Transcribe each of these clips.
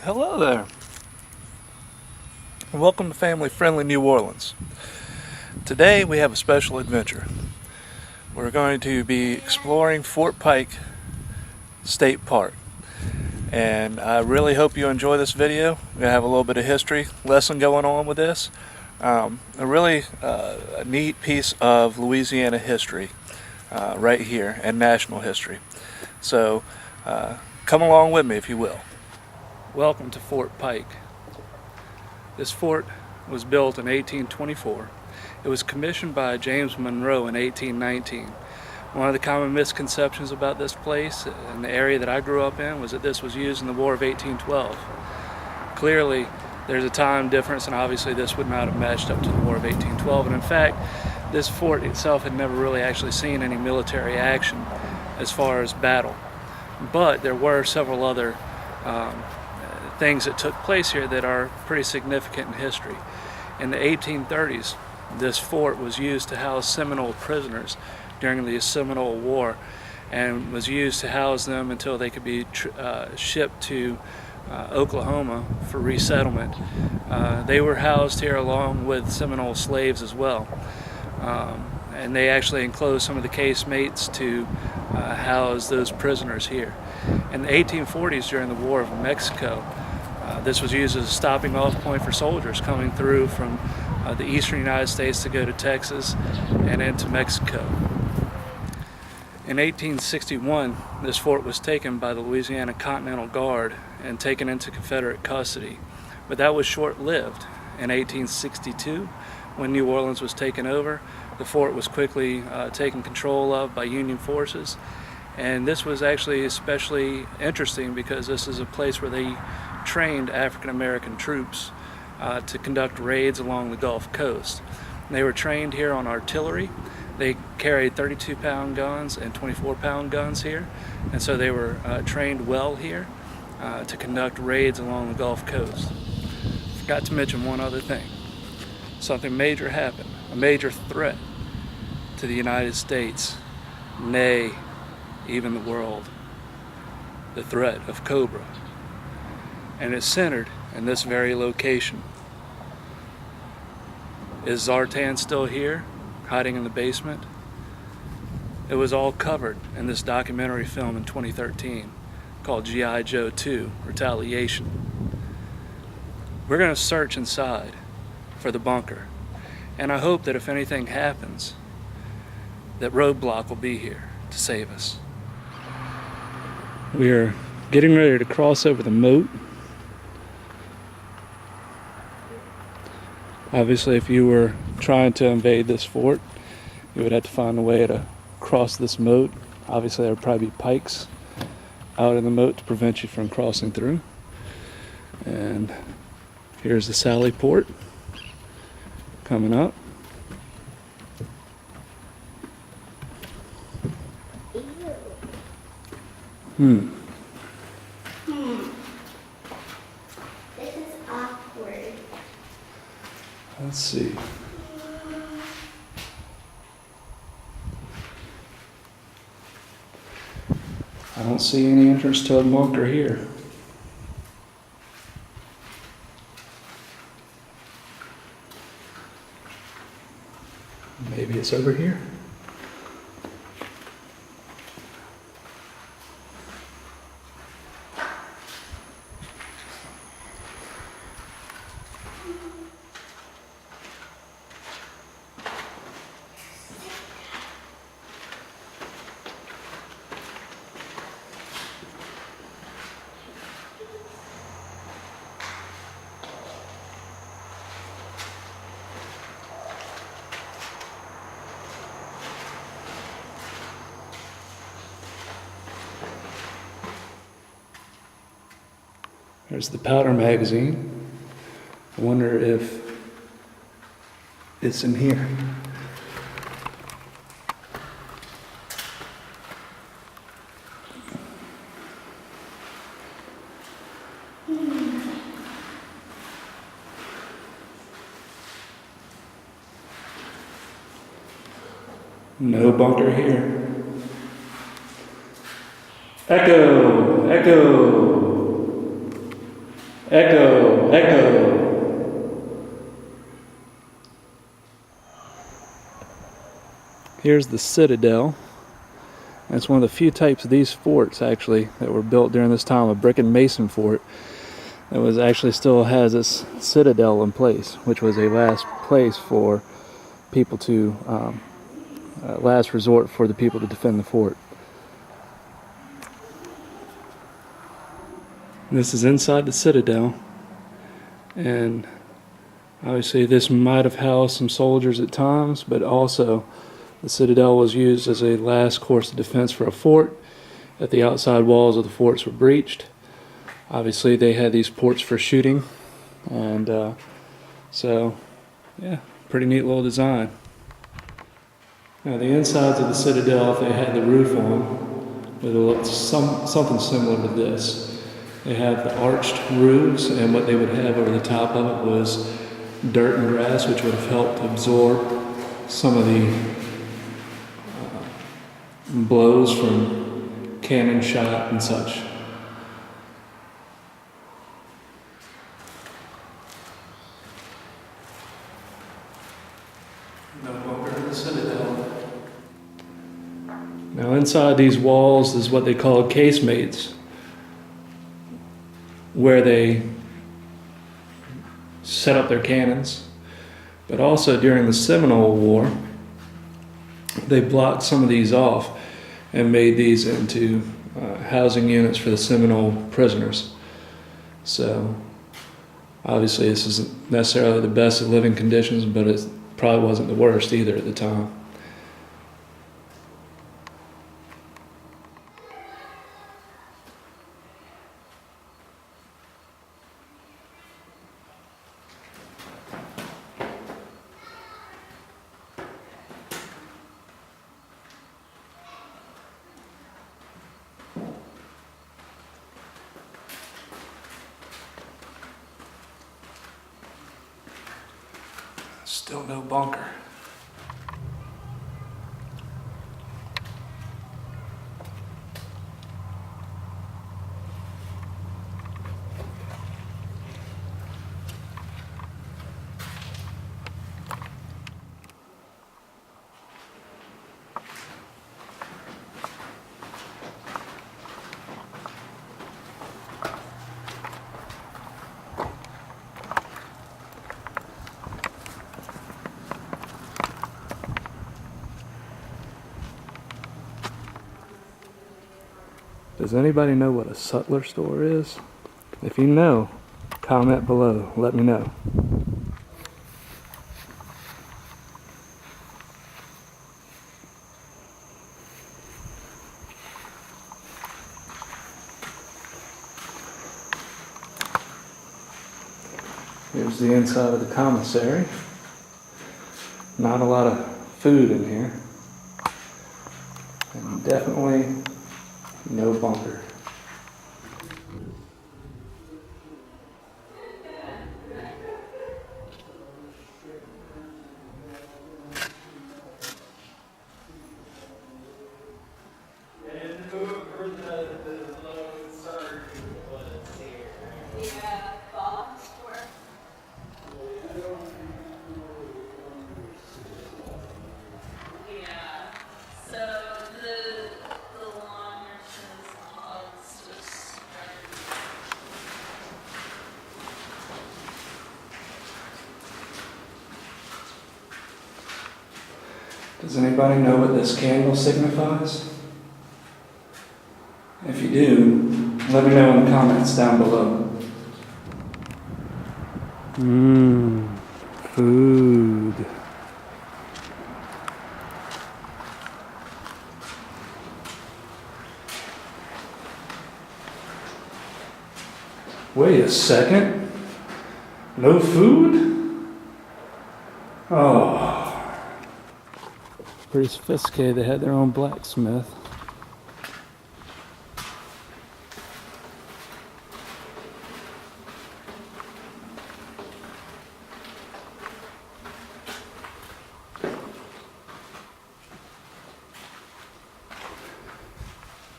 Hello there, and welcome to family-friendly New Orleans. Today we have a special adventure. We're going to be exploring Fort Pike State Park, and I really hope you enjoy this video. We're going to have a little bit of history lesson going on with this. A neat piece of Louisiana history right here, and national history. So come along with me if you will. Welcome to Fort Pike. This fort was built in 1824. It was commissioned by James Monroe in 1819. One of the common misconceptions about this place and the area that I grew up in was that this was used in the War of 1812. Clearly, there's a time difference, and obviously this would not have matched up to the War of 1812. And in fact, this fort itself had never really actually seen any military action as far as battle. But there were several other things that took place here that are pretty significant in history. In the 1830s, this fort was used to house Seminole prisoners during the Seminole War, and was used to house them until they could be shipped to Oklahoma for resettlement. They were housed here along with Seminole slaves as well, and they actually enclosed some of the casemates to house those prisoners here. In the 1840s, during the War of Mexico, this was used as a stopping off point for soldiers coming through from the eastern United States to go to Texas and into Mexico. In 1861, this fort was taken by the Louisiana Continental Guard and taken into Confederate custody. But that was short-lived. In 1862, when New Orleans was taken over, the fort was quickly taken control of by Union forces. And this was actually especially interesting because this is a place where they trained African American troops to conduct raids along the Gulf Coast. They were trained here on artillery. They carried 32-pound guns and 24-pound guns here, and so they were trained well here to conduct raids along the Gulf Coast. Forgot to mention one other thing. Something major happened, a major threat to the United States, nay, even the world. The threat of Cobra. And it's centered in this very location. Is Zartan still here, hiding in the basement? It was all covered in this documentary film in 2013 called G.I. Joe 2, Retaliation. We're going to search inside for the bunker, and I hope that if anything happens, that Roadblock will be here to save us. We are getting ready to cross over the moat. Obviously, if you were trying to invade this fort, you would have to find a way to cross this moat. Obviously, there would probably be pikes out in the moat to prevent you from crossing through. And here's the Sally Port coming up. This is awkward. Let's see. I don't see any entrance to a bunker here. Maybe it's over here. There's the powder magazine. I wonder if it's in here. No bunker here. Echo! Echo! Echo, echo. Here's the Citadel. It's one of the few types of these forts actually that were built during this time, a brick and mason fort that was actually still has its citadel in place, which was a last place for people to last resort for the people to defend the fort. This is inside the citadel, and obviously this might have housed some soldiers at times, but also the citadel was used as a last course of defense for a fort if the outside walls of the forts were breached. Obviously they had these ports for shooting, and so yeah, pretty neat little design. Now the insides of the citadel, if they had the roof on, would look something similar to this. They have the arched roofs, and what they would have over the top of it was dirt and grass, which would have helped absorb some of the blows from cannon shot and such. No bunker in the citadel. Now inside these walls is what they call casemates, where they set up their cannons. But also during the Seminole War, they blocked some of these off and made these into housing units for the Seminole prisoners. So obviously this isn't necessarily the best of living conditions, but it probably wasn't the worst either at the time. Still no bunker. Does anybody know what a sutler store is? If you know, comment below. Let me know. Here's the inside of the commissary. Not a lot of food in here. And definitely no bunker. Does anybody know what this candle signifies? If you do, let me know in the comments down below. Food. Wait a second. No food? Oh. Pretty sophisticated. They had their own blacksmith.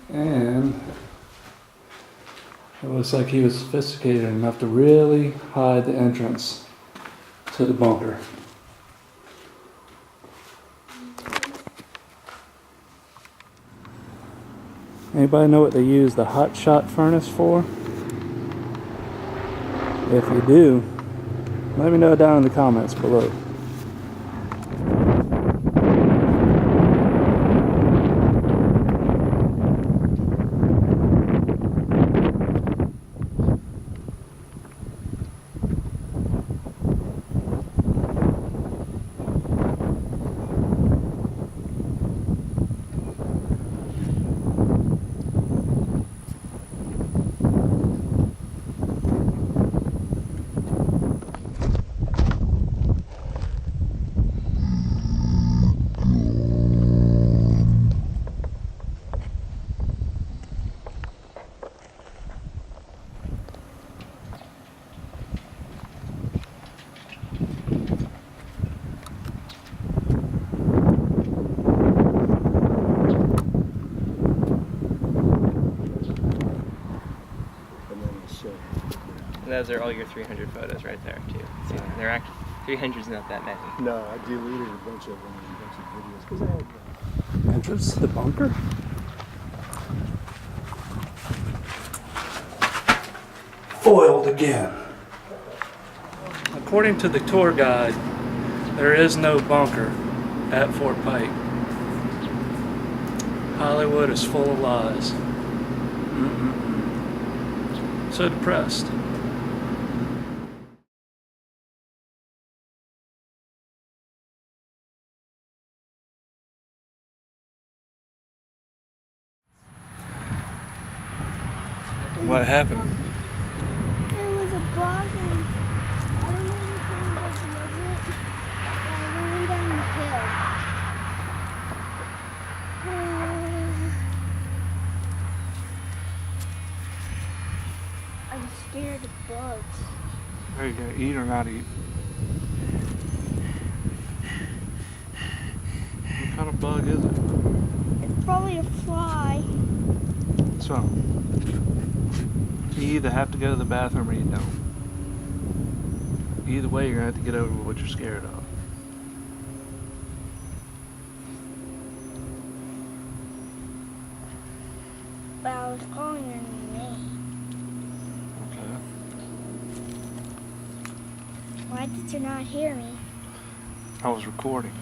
And it looks like he was sophisticated enough to really hide the entrance to the bunker. Anybody know what they use the hot shot furnace for? If you do, let me know down in the comments below. And those are all your 300 photos right there, too. See, they're actually 300's not that many. No, I deleted a bunch of them and a bunch of videos because I had Entrance to the bunker? Foiled again. According to the tour guide, there is no bunker at Fort Pike. Hollywood is full of lies. So depressed. What happened? There was a bog and I don't know anything about the it. But I ran down the hill. I'm scared of bugs. Are you gonna eat or not eat? What kind of bug is it? It's probably a fly. So, you either have to go to the bathroom or you don't. Either way, you're gonna have to get over what you're scared of. But I was calling her name. Okay. Why did you not hear me? I was recording.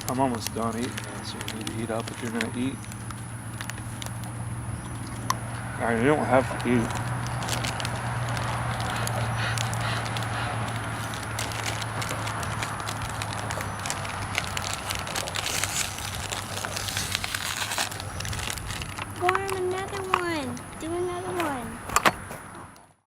I'm almost done eating now, so you need to eat up if you're gonna eat. Alright, you don't have to eat.